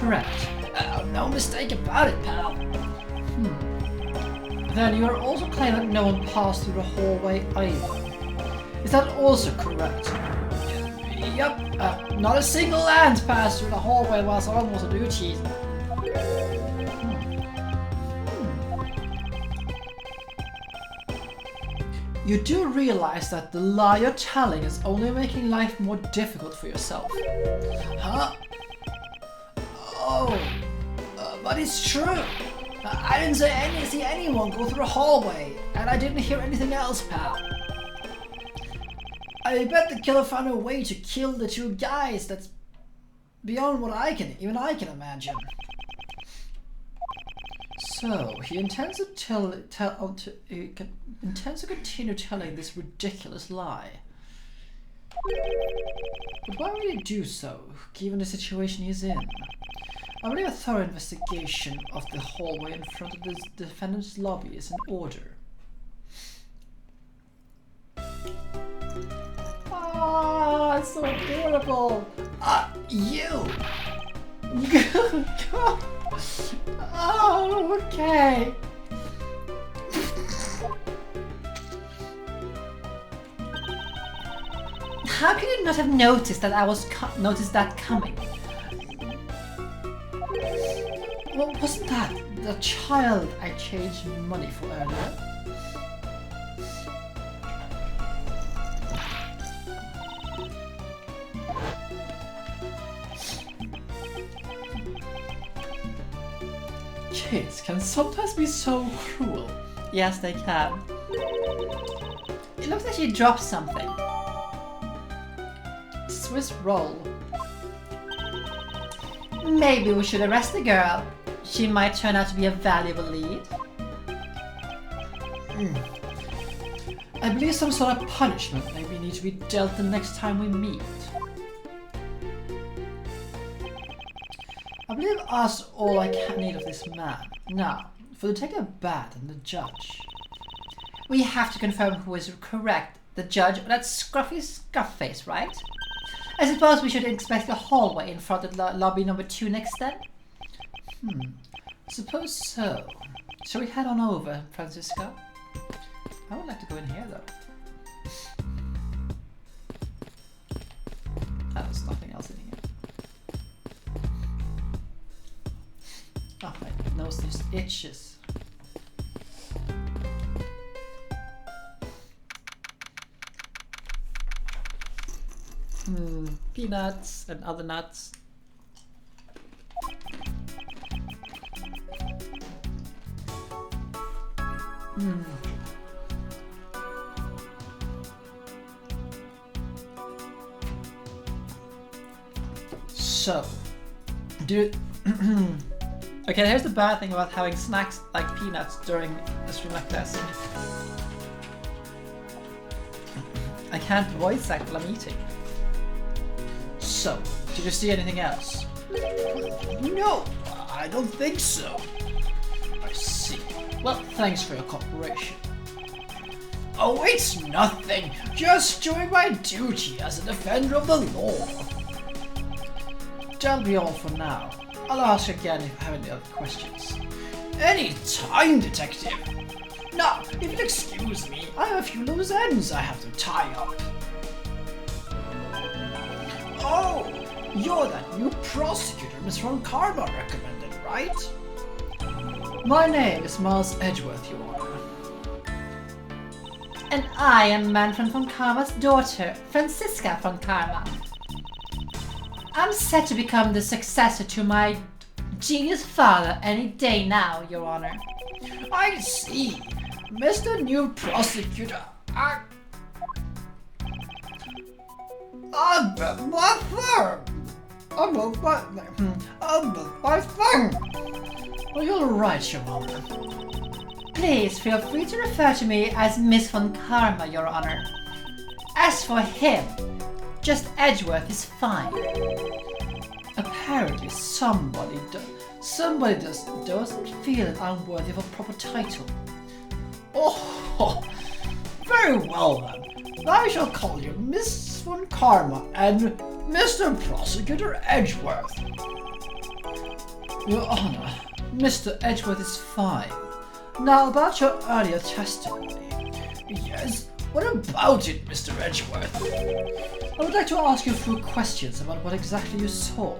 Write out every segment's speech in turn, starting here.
correct? No mistake about it, pal. Then you are also claiming that no one passed through the hallway either. Is that also correct? Yup, not a single ant passed through the hallway whilst I was on duty. You do realize that the lie you're telling is only making life more difficult for yourself. Huh? Oh, but it's true. I didn't see anyone go through the hallway, and I didn't hear anything else, pal. I bet the killer found a way to kill the two guys that's beyond what even I can imagine. So, he intends to continue telling this ridiculous lie. But why would he do so, given the situation he's in? I believe a thorough investigation of the hallway in front of the defendant's lobby is in order. Ah, it's so adorable! You! Oh, okay. How can you not have noticed that noticed that coming? Well, wasn't that the child I changed money for earlier? Kids can sometimes be so cruel. Yes, they can. It looks like she dropped something. Swiss roll. Maybe we should arrest the girl. She might turn out to be a valuable lead. I believe some sort of punishment maybe need to be dealt the next time we meet. I believe I've asked all I can need of this man. Now, for the Detective Bat and the judge. We have to confirm who is correct, the judge or that scruffy scuff-face, right? I suppose we should inspect the hallway in front of lobby number 2 next then? Suppose so. Shall we head on over, Francisco? I would like to go in here though. There's nothing else in here. Oh, my nose just itches. Peanuts and other nuts. So, okay, here's the bad thing about having snacks like peanuts during a stream like this. I can't voice act while I'm eating. So, did you see anything else? No, I don't think so. I see. Well, thanks for your cooperation. Oh, it's nothing. Just doing my duty as a defender of the law. That'll be all for now. I'll ask again if I have any other questions. Any time, detective. Now, if you'll excuse me, I have a few loose ends I have to tie up. Oh, you're that new prosecutor Miss Von Karma recommended, right? My name is Miles Edgeworth, Your Honor. And I am Manfred von Karma's daughter, Franziska von Karma. I'm set to become the successor to my genius father any day now, Your Honor. I see. Mr. New Prosecutor, I beg my thumb. I beg my thumb. Well, you're right, Your Honor. Please feel free to refer to me as Miss Von Karma, Your Honor. As for him, just Edgeworth is fine. Apparently somebody doesn't feel that I'm worthy of a proper title. Oh, very well then. I shall call you Miss Von Karma and Mr. Prosecutor Edgeworth. Your Honor, Mr. Edgeworth is fine. Now about your earlier testimony. Yes, what about it, Mr. Edgeworth? I would like to ask you a few questions about what exactly you saw.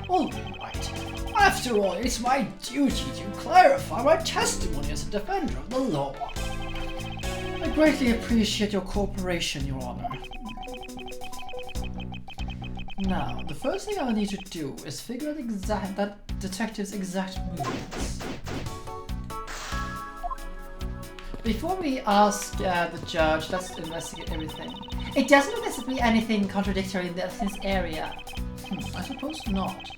All right. After all, it's my duty to clarify my testimony as a defender of the law. I greatly appreciate your cooperation, Your Honor. Now, the first thing I need to do is figure out that detective's exact movements. Before we ask the judge, let's investigate everything. It doesn't look as if be anything contradictory in this area. I suppose not.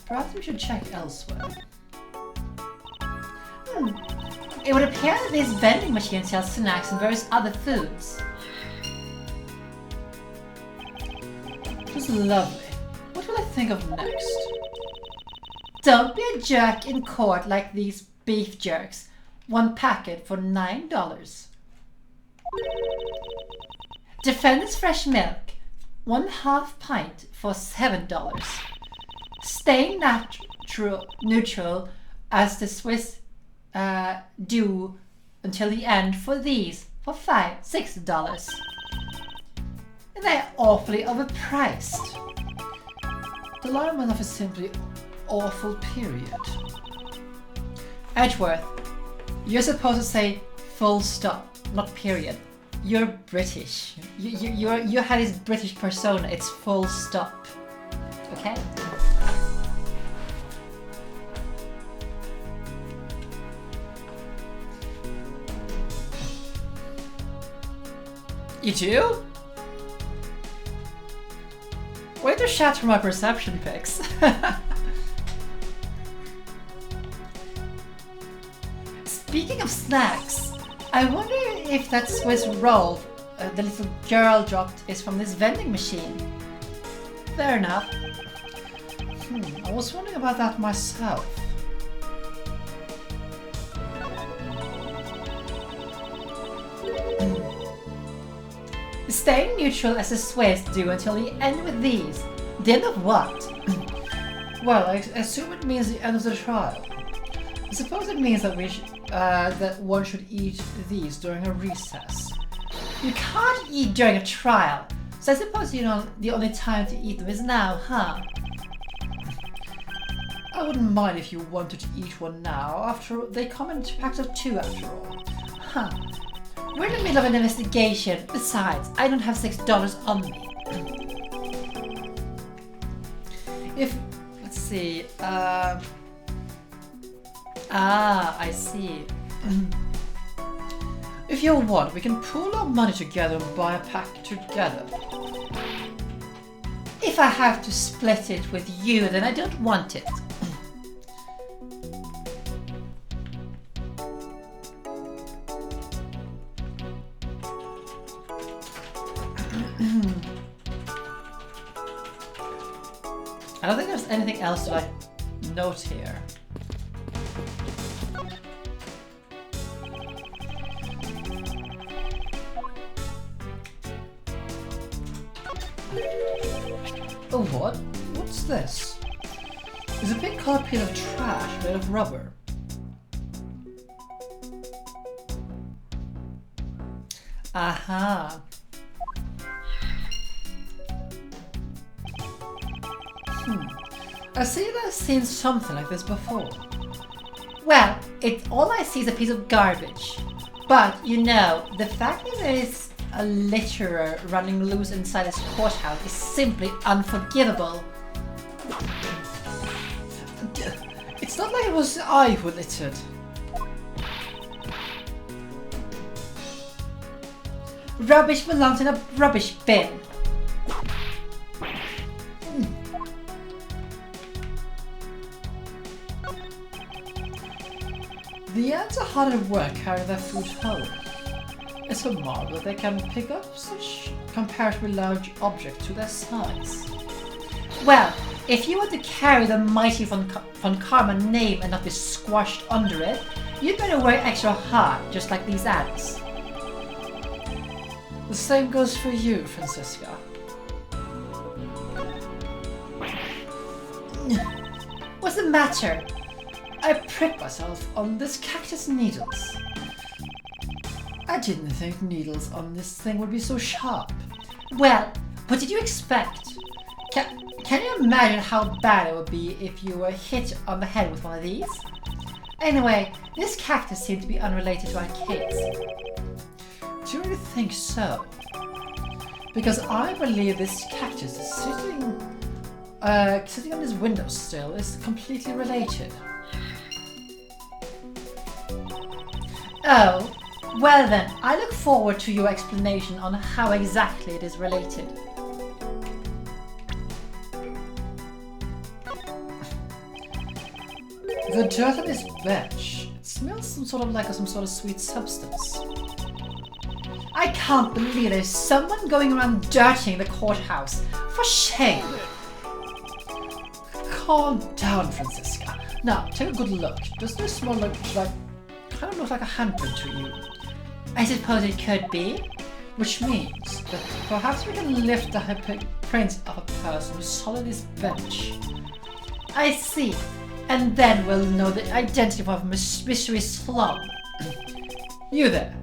Perhaps we should check elsewhere. It would appear that this vending machine sells snacks and various other foods. This is lovely. What will I think of next? Don't be a jerk in court like these beef jerks. One packet for $9. Defendant's fresh milk. 1/2 pint for $7. Staying neutral as the Swiss do until the end for these for $6. They're awfully overpriced. The line went off is simply awful, period. Edgeworth, you're supposed to say full stop, not period. You're British. You had this British persona. It's full stop. Okay? You do? Way to shatter my perception pics. Speaking of snacks, I wonder if that Swiss roll the little girl dropped is from this vending machine. Fair enough. I was wondering about that myself. Staying neutral as the Swiss do until the end with these. The end of what? Well, I assume it means the end of the trial. I suppose it means that that one should eat these during a recess. You can't eat during a trial, so I suppose the only time to eat them is now, huh? I wouldn't mind if you wanted to eat one now. After all, they come in packs of 2 after all. Huh. We're in the middle of an investigation. Besides, I don't have $6 on me. Let's see. I see. If you want, we can pool our money together and buy a pack together. If I have to split it with you, then I don't want it. I don't think there's anything else to note here. Oh, what? What's this? It's a big colored piece of trash made of rubber. Aha. I see that I've seen something like this before. Well, all I see is a piece of garbage. But, the fact that there is a litterer running loose inside this courthouse is simply unforgivable. It's not like it was I who littered. Rubbish belongs in a rubbish bin. The ants are hard at work carrying their food home. It's a marvel that they can pick up such comparatively large objects to their size. Well, if you want to carry the mighty von Karma name and not be squashed under it, you'd better work extra hard, just like these ants. The same goes for you, Francisca. What's the matter? I pricked myself on this cactus needles. I didn't think needles on this thing would be so sharp. Well, what did you expect? Can you imagine how bad it would be if you were hit on the head with one of these? Anyway, this cactus seemed to be unrelated to our kids. Do you really think so? Because I believe this cactus is sitting on this windowsill is completely related. Oh, well then, I look forward to your explanation on how exactly it is related. The dirt on this bench smells some sort of sweet substance. I can't believe there's someone going around dirtying the courthouse. For shame! Calm down, Francisca. Now, take a good look. Does this smell like kind of look like a handprint to you? I suppose it could be. Which means that perhaps we can lift the print of a person who sat on this bench. I see. And then we'll know the identity of a mystery slum. You there,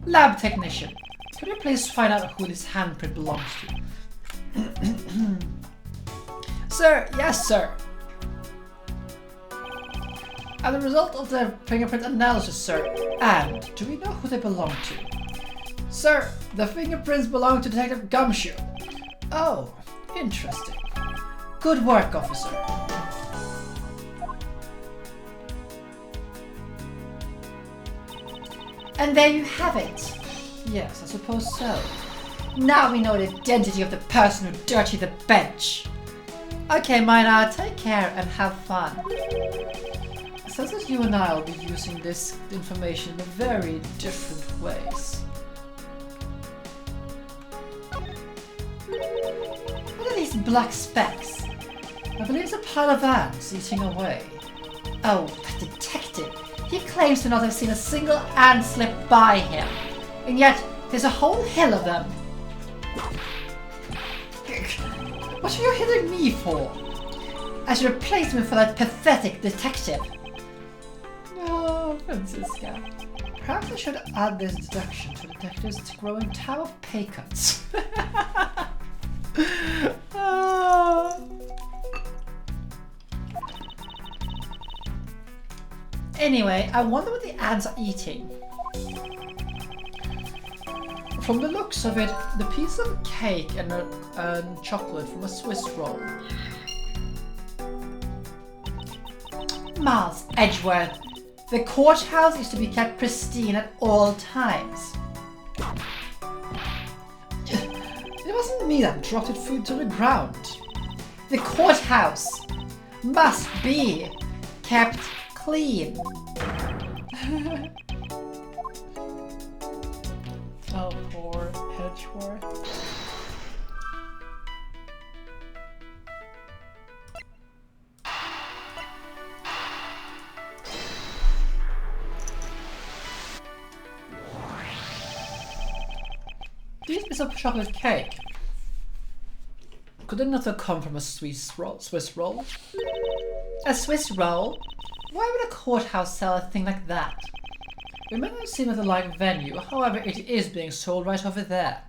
lab technician. Could you please find out who this handprint belongs to? Sir, yes sir. As a result of the fingerprint analysis, sir, and do we know who they belong to? Sir, the fingerprints belong to Detective Gumshoe. Oh, interesting. Good work, officer. And there you have it. Yes, I suppose so. Now we know the identity of the person who dirtied the bench. Okay, Mina, take care and have fun. It says that you and I will be using this information in very different ways. What are these black specks? I believe it's a pile of ants eating away. Oh, that detective. He claims to not have seen a single ant slip by him. And yet, there's a whole hill of them. What are you hitting me for? As a replacement for that pathetic detective. No, Francisca. Perhaps I should add this deduction to detectives' growing tab of pay cuts. Anyway, I wonder what the ants are eating. From the looks of it, the piece of cake and chocolate from a Swiss roll. Miles Edgeworth, the courthouse is to be kept pristine at all times. It wasn't me that dropped it food to the ground. The courthouse must be kept clean. Oh, poor Edgeworth. This piece of chocolate cake. Could it not have come from a Swiss roll? A Swiss roll? Why would a courthouse sell a thing like that? It may not seem at the like venue, however it is being sold right over there.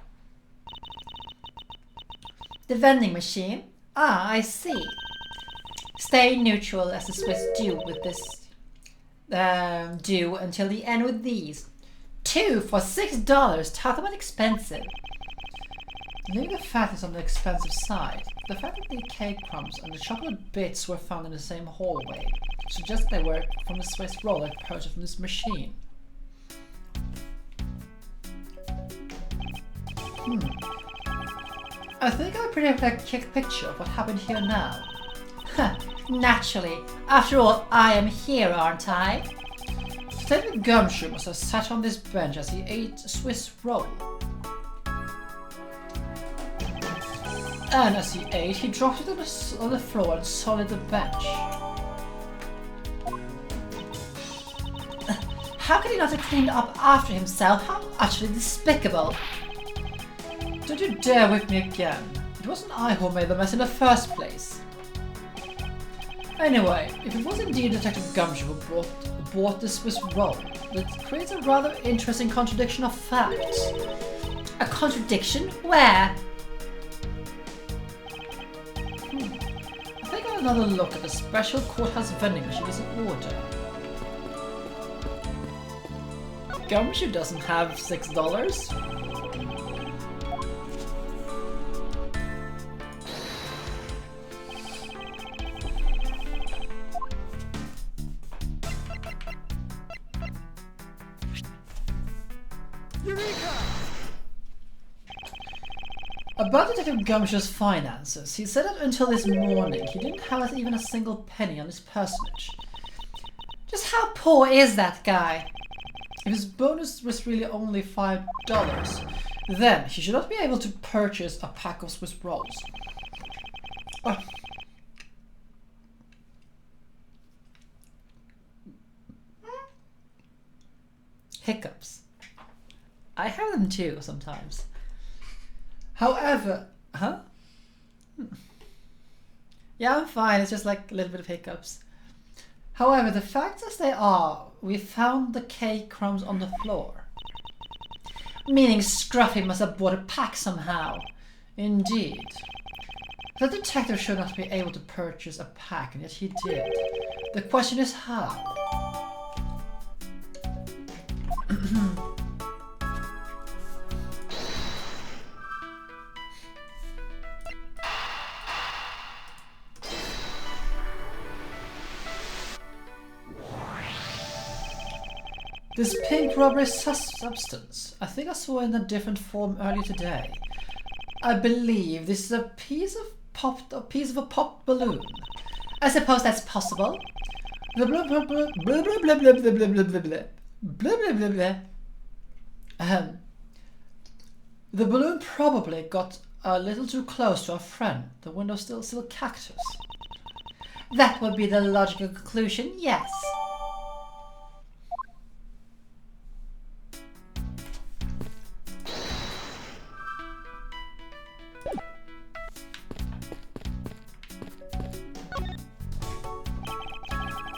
The vending machine? Ah, I see. Stay neutral as the Swiss do with this. Do until the end with these. 2 for $6. Talk about expensive. Maybe the fat is on the expensive side. The fact that the cake crumbs and the chocolate bits were found in the same hallway suggests they were from the Swiss roll I purchased from this machine. I think I pretty much have a quick picture of what happened here now. Naturally. After all, I am here, aren't I? Detective Gumshoe must have sat on this bench as he ate a Swiss roll. And as he ate, he dropped it on the floor and solid the bench. How could he not have cleaned up after himself? How utterly despicable. Don't you dare whip me again. It wasn't I who made the mess in the first place. Anyway, if it was indeed Detective Gumshoe who bought the Swiss roll, that creates a rather interesting contradiction of facts. A contradiction? Where? I think I'll another look at the special courthouse vending machine as an order. Gumshoe doesn't have $6. About Detective Gumshoe's finances, he said that until this morning he didn't have even a single penny on his personage. Just how poor is that guy? If his bonus was really only $5, then he should not be able to purchase a pack of Swiss rolls. Hiccups. I have them too sometimes. However, Yeah, I'm fine. It's just like a little bit of hiccups. However, the facts as they are, we found the cake crumbs on the floor. Meaning Scruffy must have bought a pack somehow. Indeed. The detective should not be able to purchase a pack, and yet he did. The question is how? This pink rubbery substance, I think I saw it in a different form earlier today. I believe this is a piece of a popped balloon. I suppose that's possible. Blah blah blah blah blah blah blah blah blah blah blah blah blah blah blah blah. The balloon probably got a little too close to our friend, the windowsill cactus. That would be the logical conclusion, yes.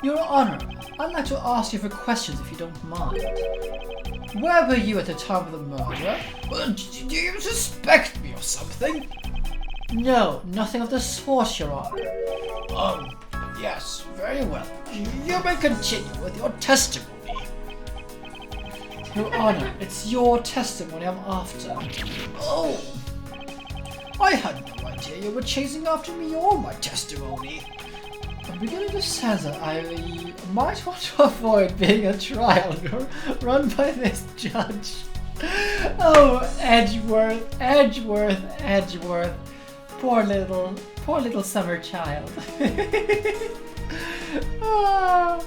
Your Honor, I'd like to ask you a few questions if you don't mind. Where were you at the time of the murder? Do you suspect me of something? No, nothing of the sort, Your Honor. Yes, very well. You may continue with your testimony. Your Honor, it's your testimony I'm after. Oh! I had no idea you were chasing after me or my testimony. I'm beginning to sense that I might want to avoid being a trial run by this judge. Oh, Edgeworth, Edgeworth, Edgeworth. Poor little summer child. Oh.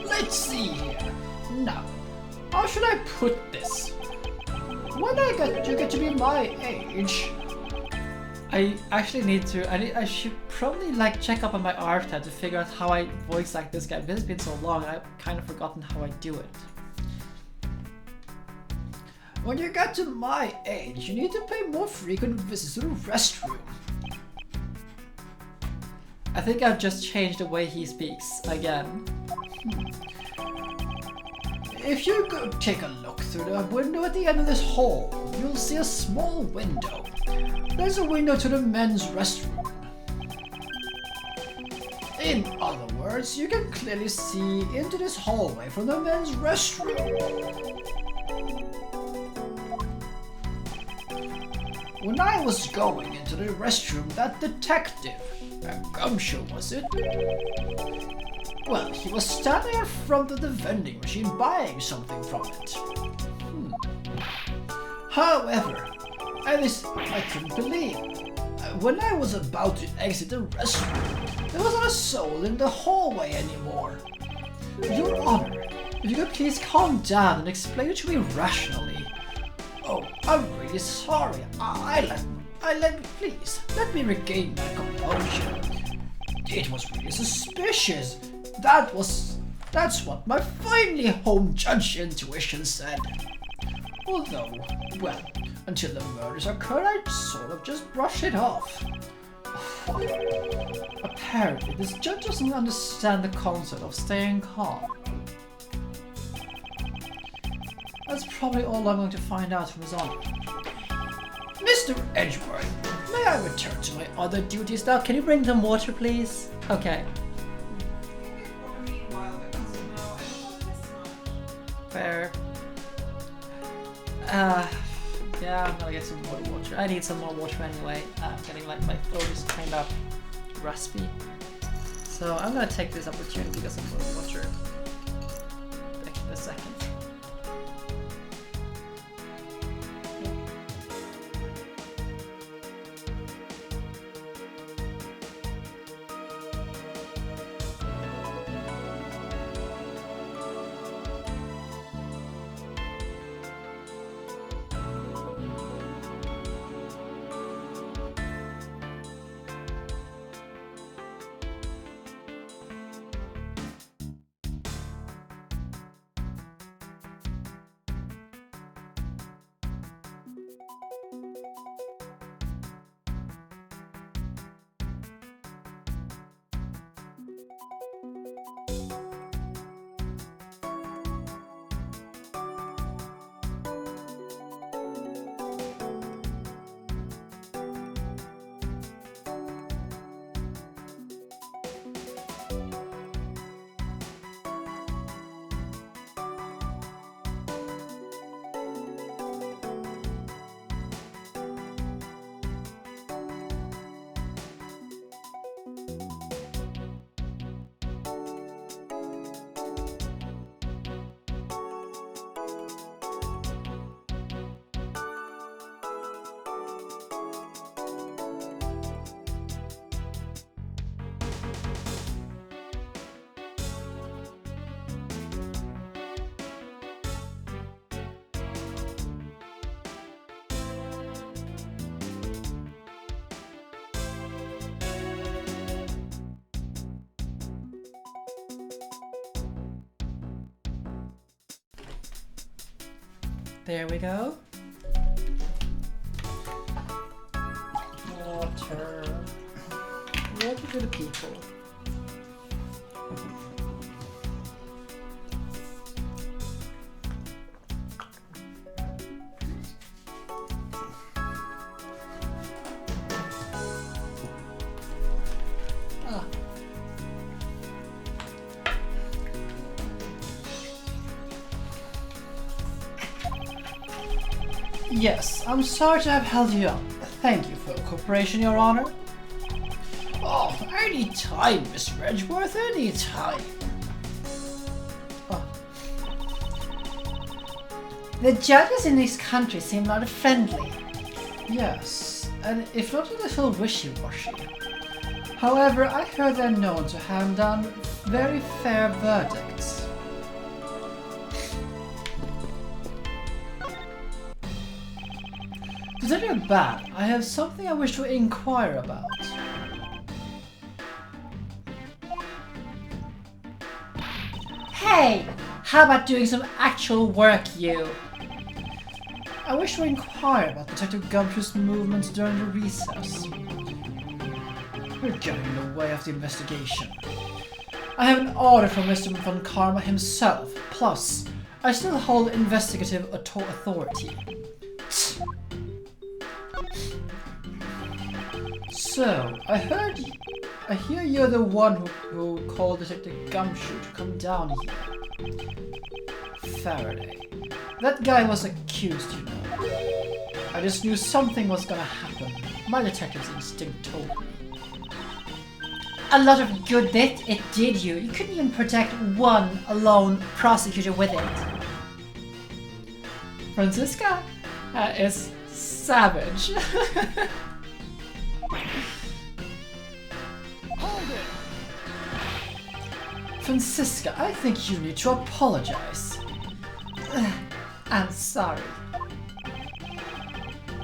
Let's see here. Now, how should I put this? When you get to be my age, I actually need to. I should probably check up on my archetype to figure out how I voice like this guy. Because it's been so long, I've kind of forgotten how I do it. When you get to my age, you need to pay more frequent visits to the restroom. I think I've just changed the way he speaks again. If you go take a look through the window at the end of this hall, you'll see a small window. There's a window to the men's restroom. In other words, you can clearly see into this hallway from the men's restroom. When I was going into the restroom, that detective, Gumshoe was it? Well, he was standing in front of the vending machine buying something from it. However, at least I couldn't believe it. When I was about to exit the restroom, there wasn't a soul in the hallway anymore. Your Honor, if you could please calm down and explain it to me rationally. Oh, I'm really sorry. Please, let me regain my composure. It was really suspicious. That's what my finely honed judge intuition said. Although, well, Until the murders occurred, I sort of just brushed it off. Apparently, this judge doesn't understand the concept of staying calm. That's probably all I'm going to find out from his honor. Mr. Edgeworth, may I return to my other duties now? Can you bring them water, please? Okay. Fair. Yeah, I'm gonna get some more water. I need some more water anyway. I'm getting like my throat is kind of raspy. So I'm gonna take this opportunity to get some more water. Back in a second. There we go. Water. Water for the people. Yes, I'm sorry to have held you up. Thank you for your cooperation, Your Honor. Oh, any time, Mr. Edgeworth, any time. Oh. The judges in this country seem rather friendly. Yes, and if not a little wishy-washy. However, I heard they're known to hand down very fair verdicts. Detective Bat, I have something I wish to inquire about. Hey, how about doing some actual work, you? I wish to inquire about Detective Gumshoe's movements during the recess. You're getting in the way of the investigation. I have an order from Mr. Von Karma himself, plus, I still hold investigative authority. So, I hear you're the one who called Detective Gumshoe to come down here. Faraday. That guy was accused, you know. I just knew something was gonna happen. My detective's instinct told me. A lot of good it did you. You couldn't even protect one alone prosecutor with it. Franziska is savage. Hold it! Franziska, I think you need to apologize. I'm sorry.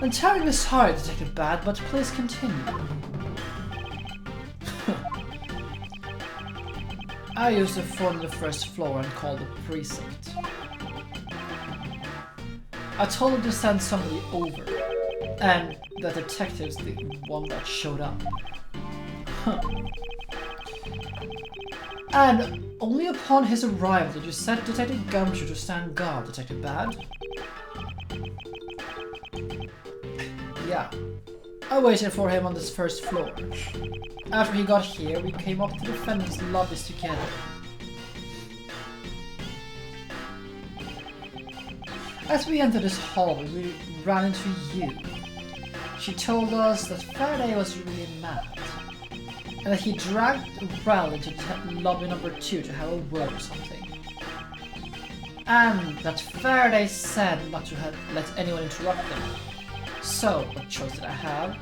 I'm terribly sorry, Detective Bad, but please continue. I used the phone on the first floor and called the precinct. I told him to send somebody over, and the detective's the one that showed up. Huh. And only upon his arrival did you set Detective Gumshoe to stand guard, Detective Bad? Yeah. I waited for him on this first floor. After he got here, we came up to the defendant's lobbies together. As we entered this hallway, we ran into you. She told us that Faraday was really mad, and that he dragged Rel into lobby number 2 to have a word or something. And that Faraday said not to let anyone interrupt them. So, what choice did I have?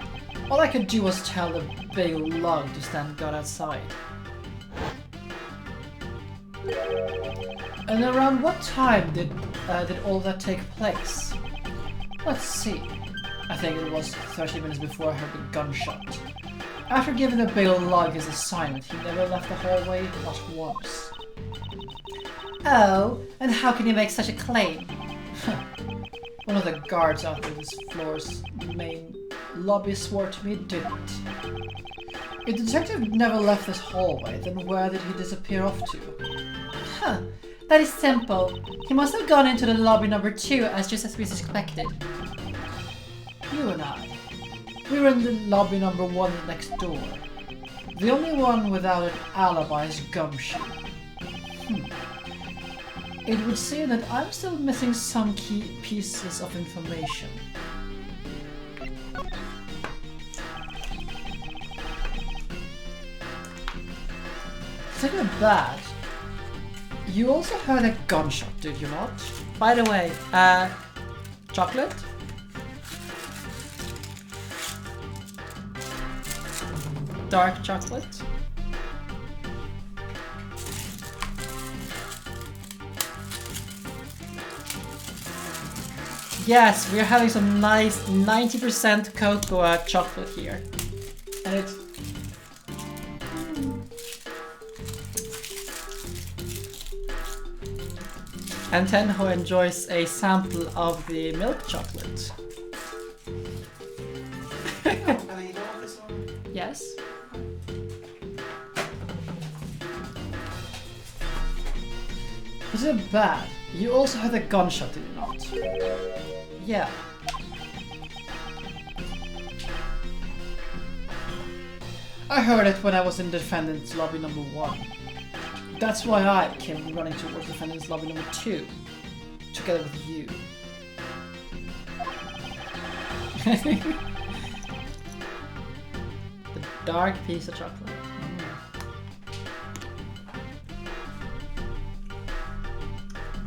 All I could do was tell the big lug to stand guard outside. And around what time did all that take place? Let's see. I think it was 30 minutes before I heard the gunshot. After giving the big lug his assignment, he never left the hallway, not once. Oh, and how can you make such a claim? One of the guards out of this floor's main lobby swore to me it didn't. If the detective never left this hallway, then where did he disappear off to? Huh, that is simple. He must have gone into the lobby number 2 just as we suspected. You and I. We were in the lobby number 1 next door. The only one without an alibi is Gumshoe. It would seem that I'm still missing some key pieces of information. Thinking bad. You also heard a gunshot, did you not? By the way, chocolate? Dark chocolate? Yes, we're having some nice 90% cocoa chocolate here. And it's... And Tenho enjoys a sample of the milk chocolate. Yes. Is it bad? You also had a gunshot, did you not? Yeah. I heard it when I was in defendant's lobby number 1. That's why I came running towards defendant's lobby number 2, together with you. The dark piece of chocolate.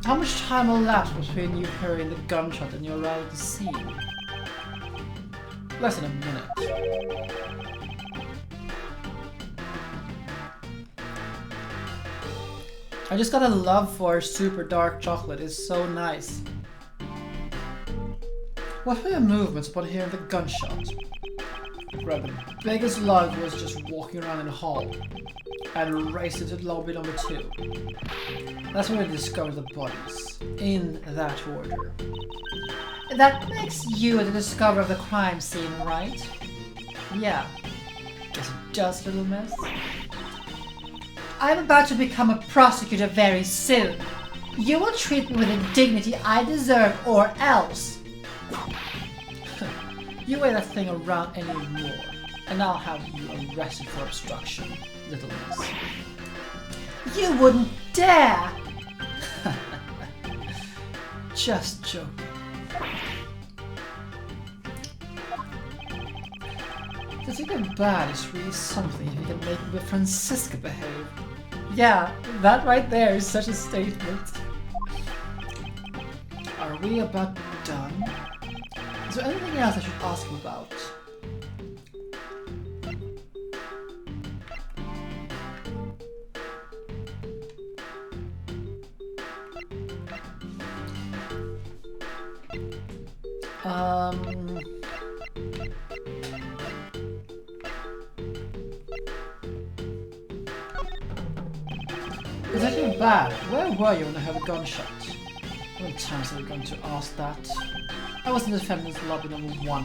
How much time elapsed between you hearing the gunshot and your arrival at the scene? Less than a minute. I just got a love for super dark chocolate. It's so nice. What were your movements upon hearing the gunshot? Grab the biggest lug was just walking around in the hall and raced into lobby number 2. That's when we discovered the bodies, in that order. That makes you the discoverer of the crime scene, right? Yeah. Guess it just a little mess. I'm about to become a prosecutor very soon. You will treat me with the dignity I deserve or else. You weigh that thing around anymore, and I'll have you arrested for obstruction, little miss. You wouldn't dare! Just joking. The thing of bad is really something if you can make Francisca behave. Yeah, that right there is such a statement. Are we about done? Is there anything else I should ask you about? Is that bad? Where were you when I heard a gunshot? How many times are we going to ask that? I was in the defendant's lobby number 1